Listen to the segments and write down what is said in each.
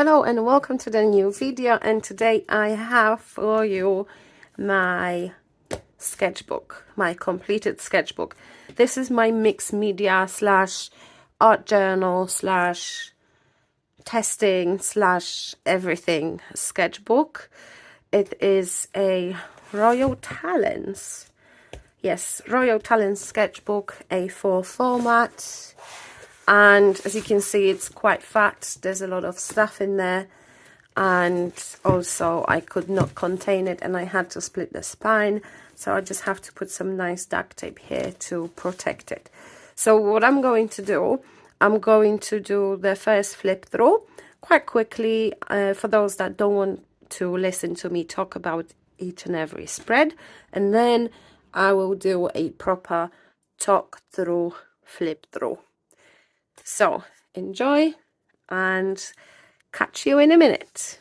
Hello and welcome to the new video, and today I have for you my sketchbook, my completed sketchbook. This is my mixed media slash art journal slash testing slash everything sketchbook. It is a Royal Talents, yes, Royal Talents sketchbook, A4 format. And as you can see, it's quite fat. There's a lot of stuff in there, and also I could not contain it and I had to split the spine, so I just have to put some nice duct tape here to protect it. So what I'm going to do, I'm going to do the first flip through quite quickly for those that don't want to listen to me talk about each and every spread, and then I will do a proper talk through flip through. So enjoy and catch you in a minute.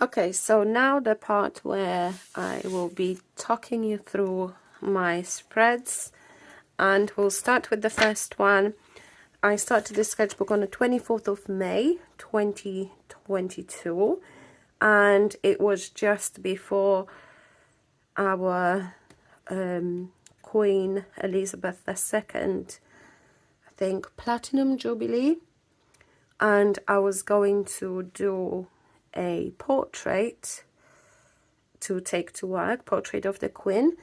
Okay, so now the part where I will be talking you through my spreads, and we'll start with the first one. I started this sketchbook on the 24th of May 2022, and it was just before our Queen Elizabeth II, I think, Platinum Jubilee, and I was going to do a portrait to take to work, portrait of the Queen,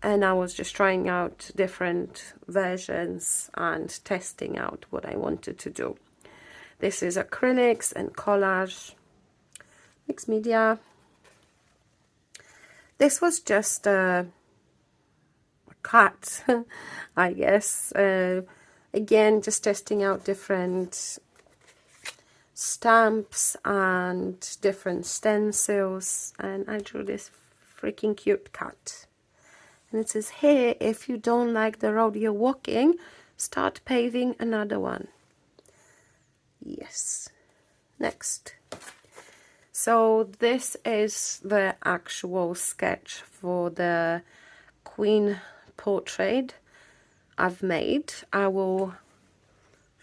and I was just trying out different versions and testing out what I wanted to do. This is acrylics and collage, mixed media. This was just a cut, I guess. Again, just testing out different stamps and different stencils, and I drew this freaking cute cat. And it says here, if you don't like the road you're walking, start paving another one. Yes. Next. So this is the actual sketch for the Queen portrait I've made. I will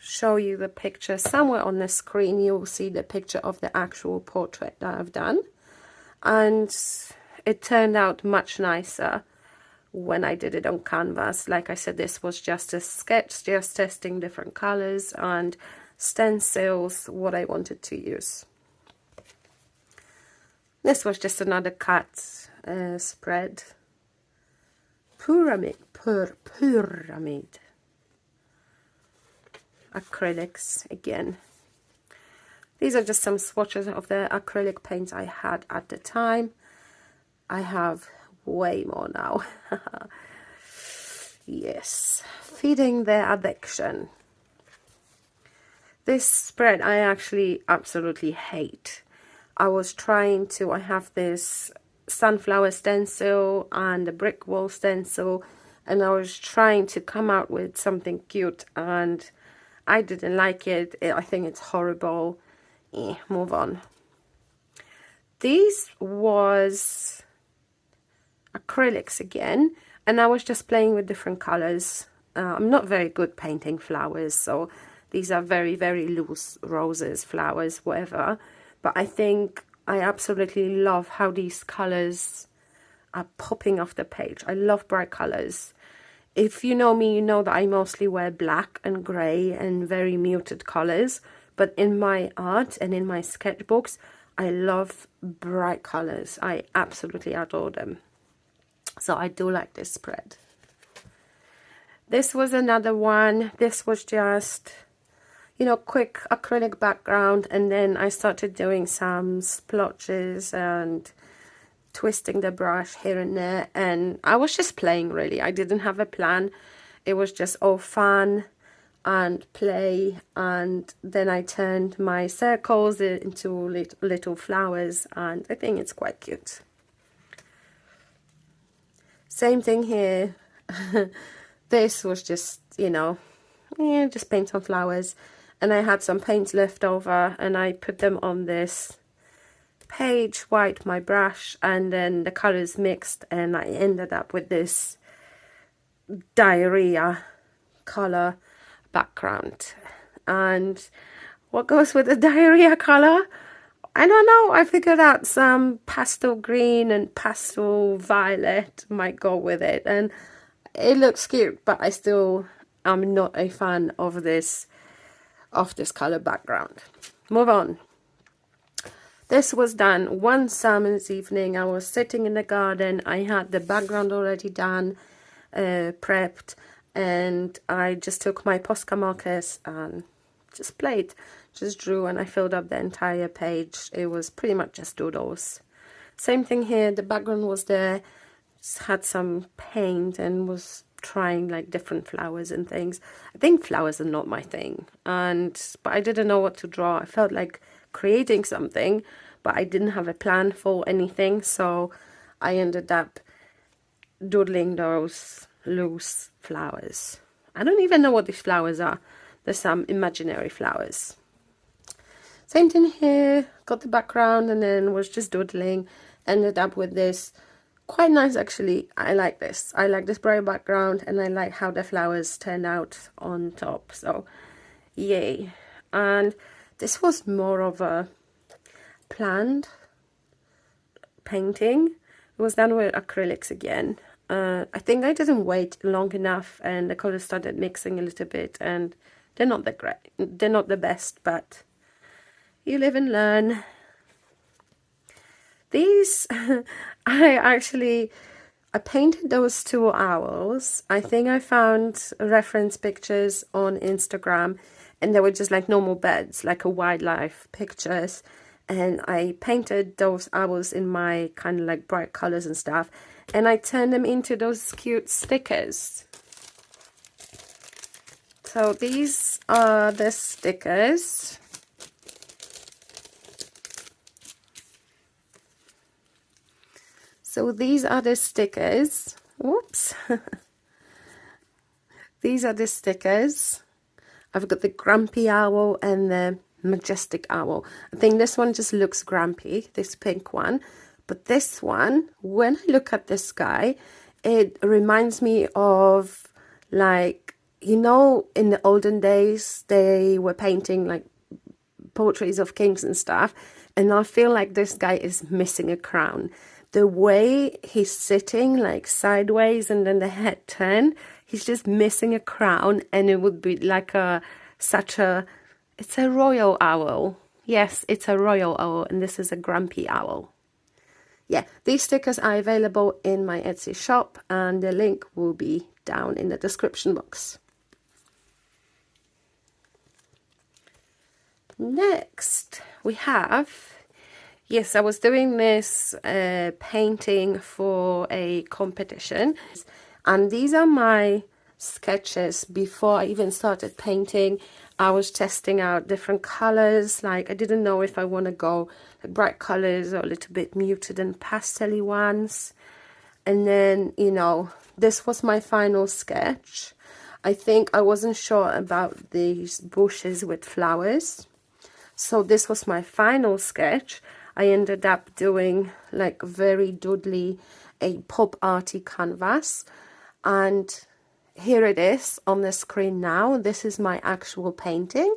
show you the picture somewhere on the screen. You'll see the picture of the actual portrait that I've done, and it turned out much nicer when I did it on canvas. Like I said, this was just a sketch, just testing different colors and stencils, what I wanted to use. This was just another cut spread. Pyramid. Acrylics again. These are just some swatches of the acrylic paints I had at the time. I have way more now. Yes, feeding the addiction. This spread I actually absolutely hate. I have this sunflower stencil and a brick wall stencil, and I was trying to come out with something cute, and I didn't like it. I think it's horrible. Move on. This was acrylics again, and I was just playing with different colors. I'm not very good painting flowers, so these are very, very loose roses, flowers, whatever. But I think I absolutely love how these colors are popping off the page. I love bright colors. If you know me, you know that I mostly wear black and grey and very muted colors. But in my art and in my sketchbooks, I love bright colors. I absolutely adore them. So I do like this spread. This was another one. This was just, you know, quick acrylic background, and then I started doing some splotches and twisting the brush here and there, and I was just playing really. I didn't have a plan. It was just all fun and play, and then I turned my circles into little flowers, and I think it's quite cute. Same thing here. This was just, you know, yeah, just paint some flowers, and I had some paint left over and I put them on this page, white my brush, and then the colors mixed, and I ended up with this diarrhea color background. And what goes with the diarrhea color? I don't know. I figured out some pastel green and pastel violet might go with it, and it looks cute, but I'm not a fan of this color background. Move on. This was done one summer's evening. I was sitting in the garden. I had the background already done, prepped, and I just took my Posca markers and just played, just drew, and I filled up the entire page. It was pretty much just doodles. Same thing here. The background was there. Just had some paint and was trying like different flowers and things. I think flowers are not my thing, but I didn't know what to draw. I felt like creating something, but I didn't have a plan for anything, so I ended up doodling those loose flowers. I don't even know what these flowers are. There's some imaginary flowers. Same thing here. Got the background and then was just doodling. Ended up with this. Quite nice actually. I like this. I like this bright background, and I like how the flowers turned out on top. So yay. And this was more of a planned painting. It was done with acrylics again. I think I didn't wait long enough, and the colors started mixing a little bit, and they're not that great. They're not the best, but you live and learn. These, I painted those two owls. I think I found reference pictures on Instagram, and they were just like normal birds, like a wildlife pictures. And I painted those owls in my kind of like bright colors and stuff, and I turned them into those cute stickers. So these are the stickers. So these are the stickers. Whoops. These are the stickers. I've got the grumpy owl and the majestic owl. I think this one just looks grumpy, this pink one. But this one, when I look at this guy, it reminds me of, like, you know, in the olden days, they were painting like portraits of kings and stuff. And I feel like this guy is missing a crown. The way he's sitting like sideways and then the head turned, he's just missing a crown, and it would be like it's a royal owl. Yes, it's a royal owl, and this is a grumpy owl. Yeah, these stickers are available in my Etsy shop, and the link will be down in the description box. Next, we have... Yes, I was doing this painting for a competition, and these are my sketches before I even started painting. I was testing out different colors. Like, I didn't know if I want to go like bright colors or a little bit muted and pastel-y ones. And then, you know, this was my final sketch. I think I wasn't sure about these bushes with flowers, so this was my final sketch. I ended up doing like very doodly, a pop arty canvas. And here it is on the screen now. This is my actual painting,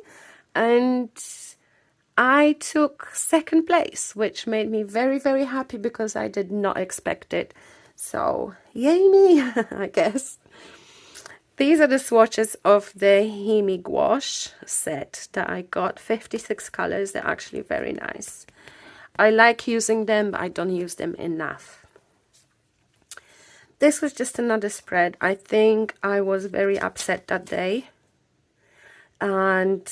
and I took second place, which made me very, very happy because I did not expect it. So yay me, I guess. These are the swatches of the Himi gouache set that I got. 56 colors. They're actually very nice. I like using them, but I don't use them enough. This was just another spread. I think I was very upset that day, and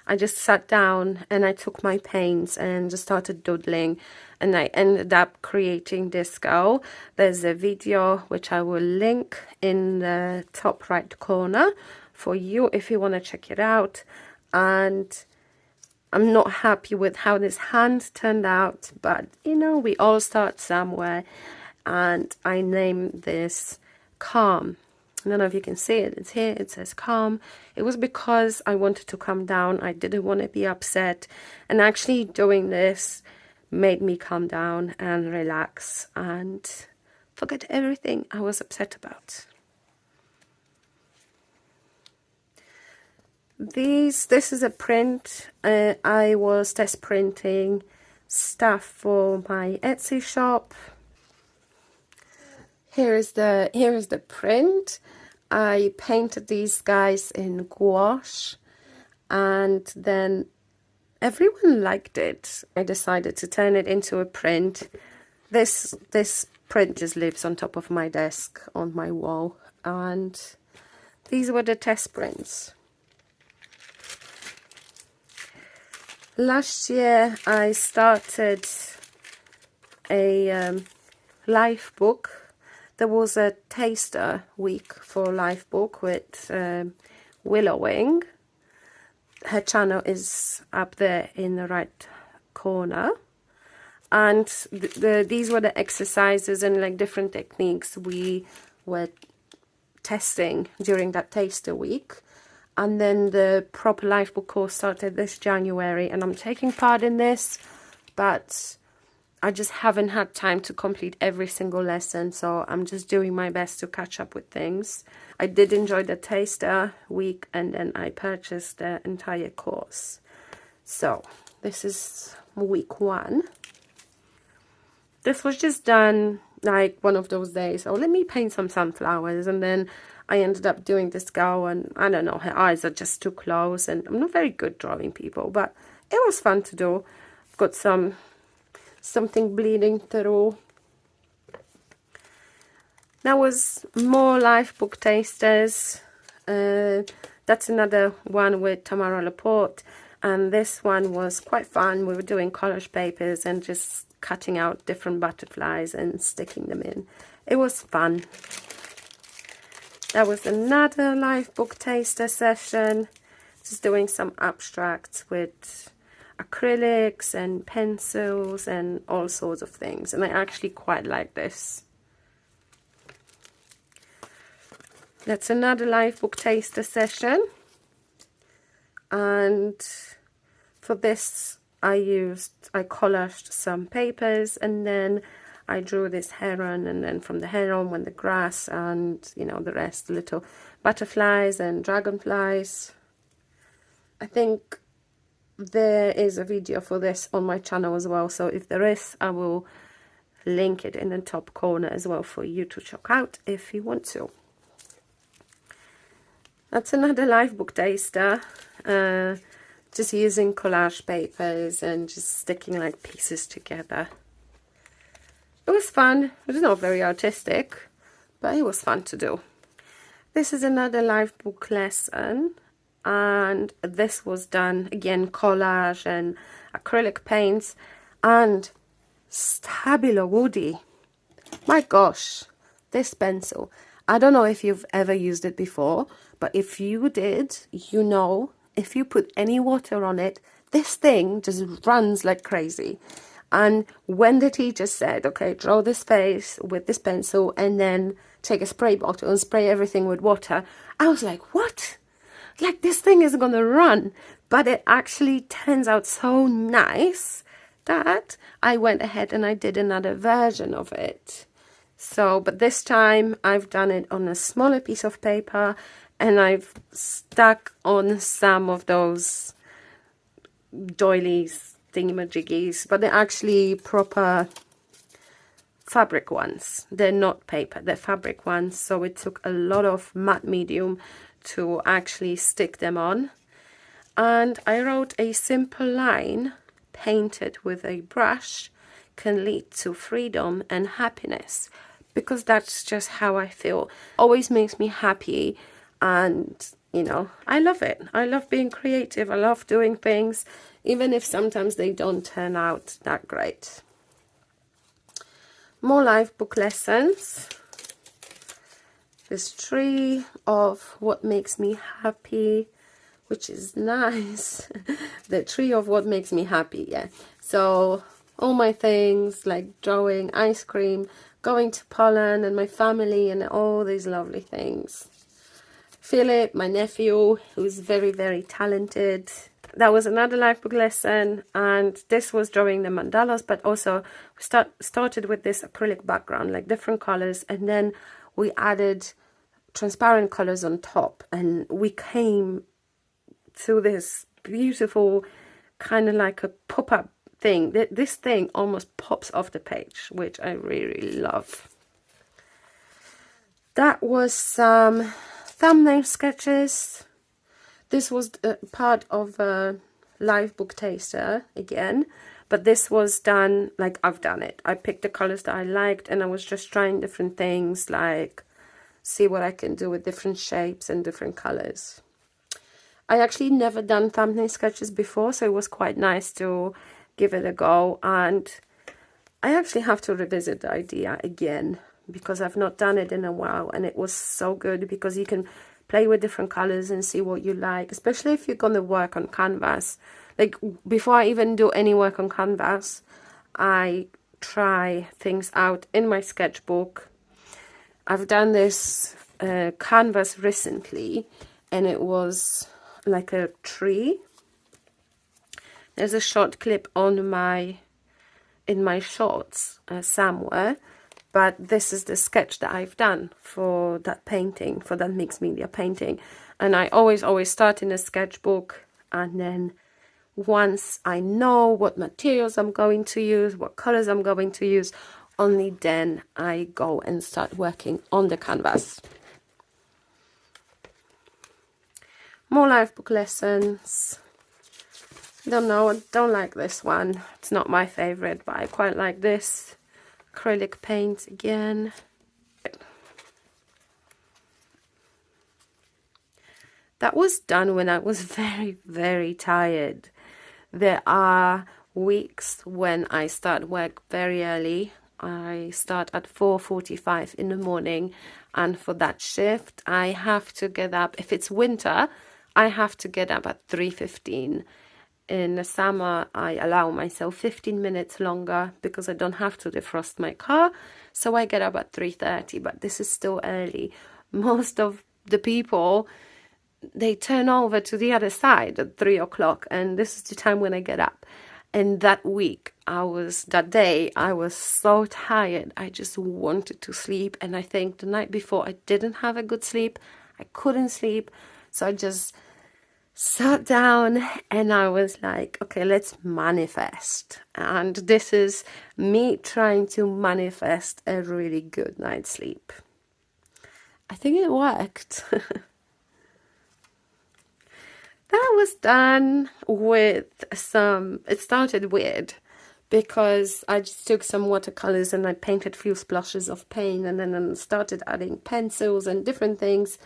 I just sat down and I took my paints and just started doodling, and I ended up creating this girl. There's a video which I will link in the top right corner for you if you want to check it out. And I'm not happy with how this hand turned out, but you know, we all start somewhere. And I named this Calm. I don't know if you can see it. It's here. It says calm. It was because I wanted to calm down. I didn't want to be upset. And actually doing this made me calm down and relax and forget everything I was upset about. This is a print. I was test printing stuff for my Etsy shop. Here is the print. I painted these guys in gouache, and then everyone liked it. I decided to turn it into a print. This print just lives on top of my desk on my wall, and these were the test prints. Last year I started a life book. There was a taster week for life book with Willowing. Her channel is up there in the right corner. And these were the exercises and like different techniques we were testing during that taster week. And then the proper life book course started this January, and I'm taking part in this, but I just haven't had time to complete every single lesson, so I'm just doing my best to catch up with things. I did enjoy the taster week, and then I purchased the entire course. So this is week 1. This was just done like one of those days. Oh, let me paint some sunflowers, and then I ended up doing this girl, and I don't know, her eyes are just too close, and I'm not very good drawing people, but it was fun to do. I've got something bleeding through. That was more life book tasters. That's another one with Tamara Laporte, and this one was quite fun. We were doing collage papers and just cutting out different butterflies and sticking them in. It was fun. That was another life book taster session, just doing some abstracts with acrylics and pencils and all sorts of things, and I actually quite like this. That's another life book taster session, and for this I collaged some papers, and then I drew this heron, and then from the heron went the grass and, you know, the rest, little butterflies and dragonflies. I think there is a video for this on my channel as well, so if there is, I will link it in the top corner as well for you to check out if you want to. That's another life book taster, just using collage papers and just sticking like pieces together. It was fun. It was not very artistic, but it was fun to do. This is another life book lesson, and this was done again collage and acrylic paints and Stabilo Woody. My gosh, this pencil, I don't know if you've ever used it before, but if you did, you know, if you put any water on it, this thing just runs like crazy. And when the teacher said, okay, draw this face with this pencil and then take a spray bottle and spray everything with water, I was like, what? Like, this thing is gonna run. But it actually turns out so nice that I went ahead and I did another version of it. So, but this time I've done it on a smaller piece of paper, and I've stuck on some of those doilies, thingamajiggies, but they're actually proper fabric ones. They're not paper, they're fabric ones. So it took a lot of matte medium to actually stick them on. And I wrote a simple line, painted with a brush can lead to freedom and happiness, because that's just how I feel. Always makes me happy, and you know, I love it. I love being creative. I love doing things, even if sometimes they don't turn out that great. More life book lessons. This tree of what makes me happy, which is nice. The tree of what makes me happy, yeah. So all my things like drawing, ice cream, going to Poland and my family and all these lovely things. Philip, my nephew, who's very, very talented. That was another life book lesson, and this was drawing the mandalas, but also we started with this acrylic background, like different colors, and then we added transparent colors on top, and we came to this beautiful kind of like a pop-up thing. This thing almost pops off the page, which I really love. That was some thumbnail sketches. This was part of a live book taster again, but this was done like I've done it. I picked the colors that I liked, and I was just trying different things, like see what I can do with different shapes and different colors. I actually never done thumbnail sketches before, so it was quite nice to give it a go, and I actually have to revisit the idea again because I've not done it in a while, and it was so good because you can play with different colors and see what you like, especially if you're going to work on canvas. Like before I even do any work on canvas, I try things out in my sketchbook. I've done this canvas recently, and it was like a tree. There's a short clip on in my shorts somewhere, but this is the sketch that I've done for that painting, for that mixed media painting. And I always start in a sketchbook, and then once I know what materials I'm going to use, what colors I'm going to use, only then I go and start working on the canvas. More life book lessons. Don't know, I don't like this one. It's not my favorite, but I quite like this. Acrylic paint again. That was done when I was very, very tired. There are weeks when I start work very early. I start at 4:45 in the morning, and for that shift I have to get up. If it's winter, I have to get up at 3:15. In the summer, I allow myself 15 minutes longer because I don't have to defrost my car, so I get up at 3:30, but this is still early. Most of the people, they turn over to the other side at 3 o'clock, and this is the time when I get up. And that day, I was so tired. I just wanted to sleep, and I think the night before I didn't have a good sleep. I couldn't sleep, so I just sat down and I was like, okay, let's manifest. And this is me trying to manifest a really good night's sleep. I think it worked. That was done with it started weird because I just took some watercolors and I painted a few splashes of paint, and then I started adding pencils and different things.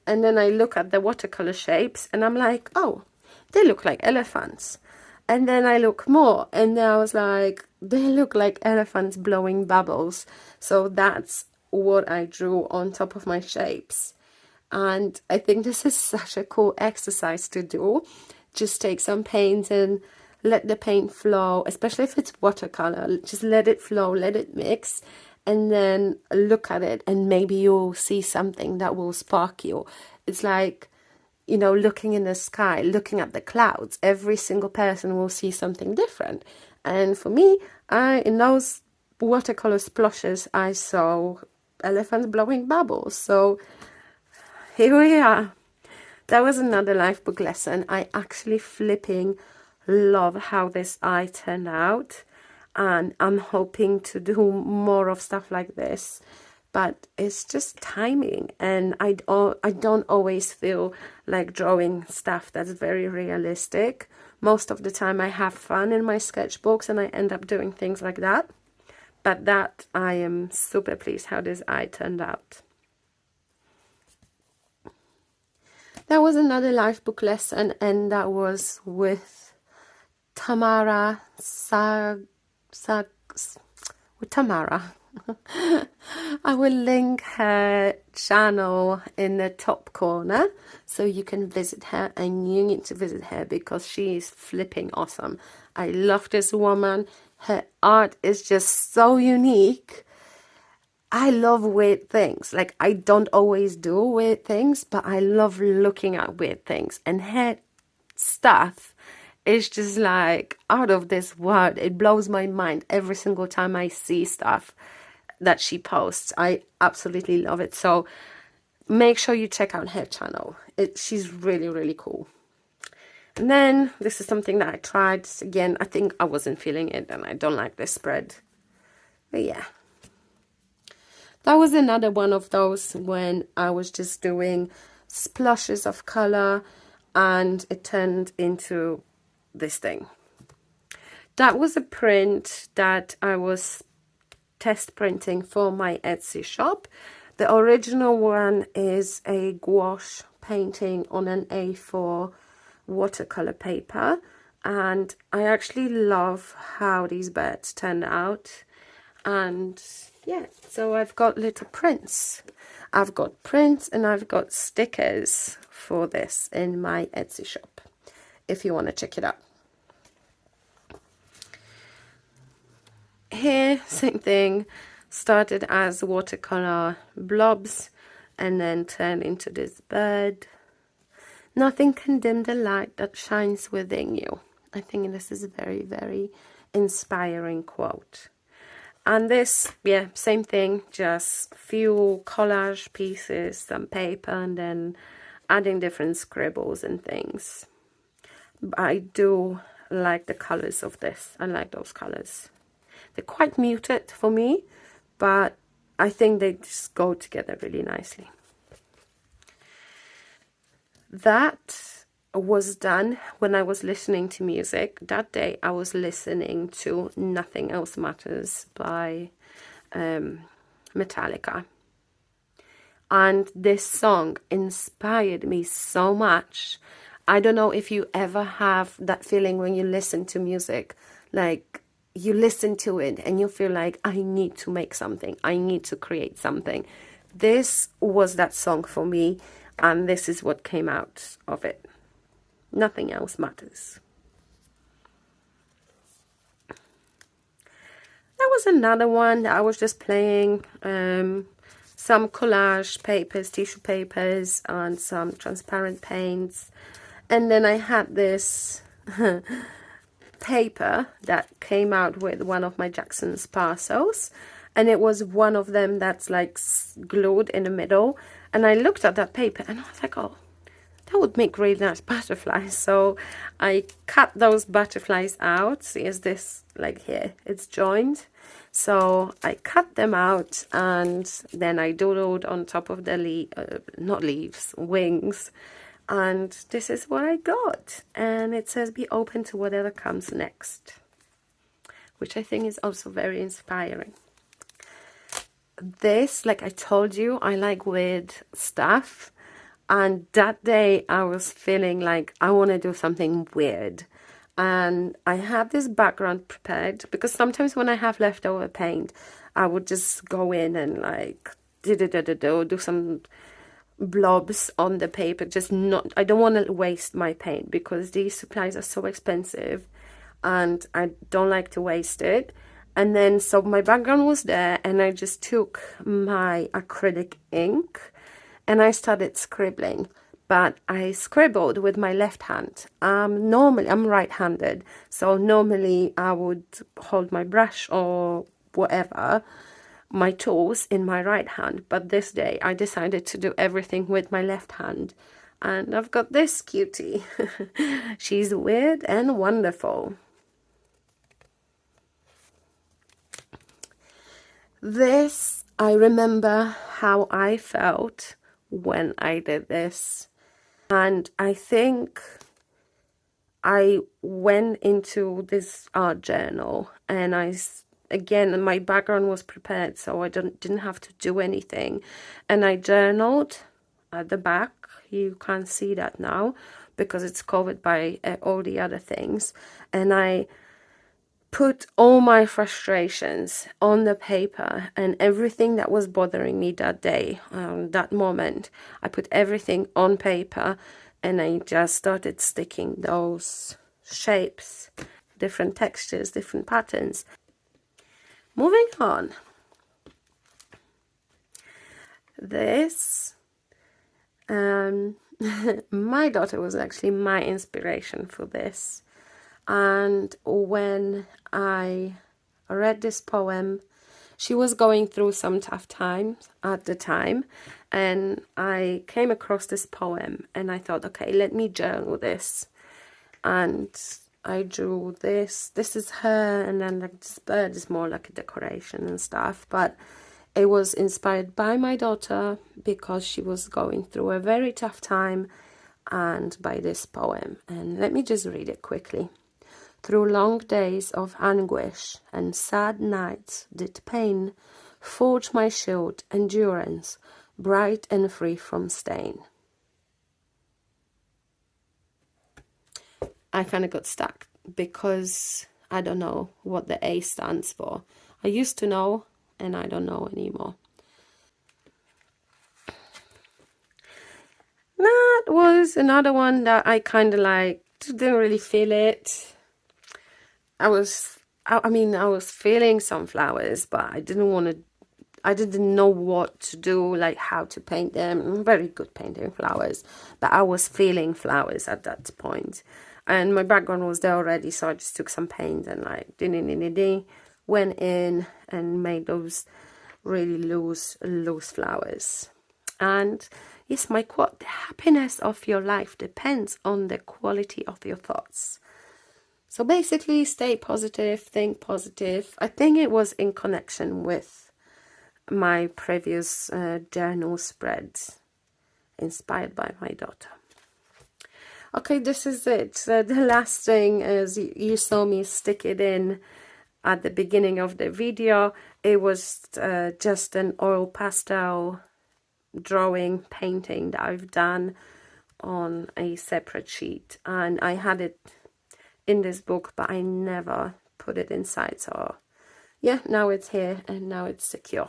And then I look at the watercolor shapes and I'm like, oh, they look like elephants. And then I look more and then I was like, they look like elephants blowing bubbles. So that's what I drew on top of my shapes. And I think this is such a cool exercise to do. Just take some paint and let the paint flow, especially if it's watercolor. Just let it flow, let it mix. And then look at it and maybe you'll see something that will spark you. It's like, you know, looking in the sky, looking at the clouds. Every single person will see something different. And for me, in those watercolor splashes, I saw elephants blowing bubbles. So here we are. That was another life book lesson. I actually flipping love how this eye turned out, and I'm hoping to do more of stuff like this, but it's just timing, and I don't always feel like drawing stuff that's very realistic. Most of the time I have fun in my sketchbooks and I end up doing things like that, but that I am super pleased how this eye turned out. That was another life book lesson, and that was with Tamara with Tamara. I will link her channel in the top corner so you can visit her, and you need to visit her because she is flipping awesome. I love this woman. Her art is just so unique. I love weird things. Like, I don't always do weird things, but I love looking at weird things, and her stuff is just like out of this world. It blows my mind every single time I see stuff that she posts. I absolutely love it. So make sure you check out her channel. She's really, really cool. And then this is something that I tried again. I think I wasn't feeling it, and I don't like this spread, but yeah, that was another one of those when I was just doing splashes of color and it turned into this thing. That was a print that I was test printing for my Etsy shop. The original one is a gouache painting on an A4 watercolor paper, and I actually love how these birds turned out. And yeah, so I've got little prints. I've got prints and I've got stickers for this in my Etsy shop if you want to check it out. Here, same thing, started as watercolor blobs and then turned into this bird. Nothing can dim the light that shines within you. I think this is a very, very inspiring quote. And this, yeah, same thing, just few collage pieces, some paper, and then adding different scribbles and things. But I do like the colors of this. I like those colors. They're quite muted for me, but I think they just go together really nicely. That was done when I was listening to music. That day I was listening to Nothing Else Matters by Metallica. And this song inspired me so much. I don't know if you ever have that feeling when you listen to music, like you listen to it and you feel like, I need to make something, I need to create something. This was that song for me, and this is what came out of it. Nothing Else Matters. That was another one that I was just playing. Some collage papers, tissue papers, and some transparent paints. And then I had this paper that came out with one of my Jackson's parcels. And it was one of them that's like glued in the middle. And I looked at that paper and I was like, oh, that would make really nice butterflies. So I cut those butterflies out. See, is this like here? It's joined. So I cut them out and then I doodled on top of the not leaves, wings. And this is what I got. And it says, be open to whatever comes next, which I think is also very inspiring. This, like I told you, I like weird stuff. And that day I was feeling like I want to do something weird. And I had this background prepared because sometimes when I have leftover paint, I would just go in and like do some blobs on the paper. I don't want to waste my paint because these supplies are so expensive and I don't like to waste it. And then so my background was there and I just took my acrylic ink and I started scribbling, but I scribbled with my left hand. Normally, I'm right-handed, so normally I would hold my brush or whatever, my tools in my right hand. But this day I decided to do everything with my left hand. And I've got this cutie. She's weird and wonderful. This, I remember how I felt when I did this. And I think I went into this art journal, and again, my background was prepared, so I didn't have to do anything. And I journaled at the back. You can't see that now because it's covered by all the other things. And I put all my frustrations on the paper, and everything that was bothering me that day, that moment, I put everything on paper, and I just started sticking those shapes, different textures, different patterns. Moving on. This, my daughter was actually my inspiration for this. And when I read this poem, she was going through some tough times at the time, and I came across this poem, and I thought, okay, let me journal this. And I drew this. This is her, and then like this bird is more like a decoration and stuff, but it was inspired by my daughter because she was going through a very tough time, and by this poem. And let me just read it quickly. Through long days of anguish and sad nights did pain forge my shield endurance, bright and free from stain. I kind of got stuck because I don't know what the A stands for. I used to know, and I don't know anymore. That was another one that I kind of like, didn't really feel it. I was feeling some flowers, but I didn't know what to do, like how to paint them. I'm very good painting flowers, but I was feeling flowers at that point. And my background was there already, so I just took some paint and like went in and made those really loose flowers. And yes, my quote, the happiness of your life depends on the quality of your thoughts. So basically, stay positive, think positive. I think it was in connection with my previous journal spreads inspired by my daughter. Okay, this is it. The last thing is you saw me stick it in at the beginning of the video. It was just an oil pastel drawing, painting that I've done on a separate sheet. And I had it in this book, but I never put it inside, so yeah, now it's here and now it's secure.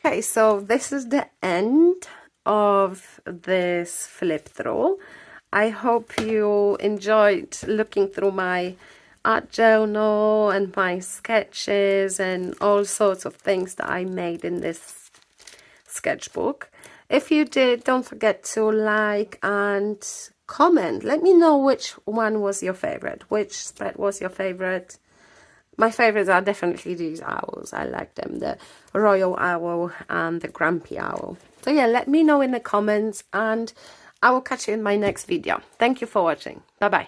Okay, so this is the end of this flip through. I hope you enjoyed looking through my art journal and my sketches and all sorts of things that I made in this sketchbook. If you did, don't forget to like and comment. Let me know which one was your favorite, which spread was your favorite. My favorites are definitely these owls. I like them, the royal owl and the grumpy owl. So yeah, let me know in the comments, and I will catch you in my next video. Thank you for watching. Bye bye.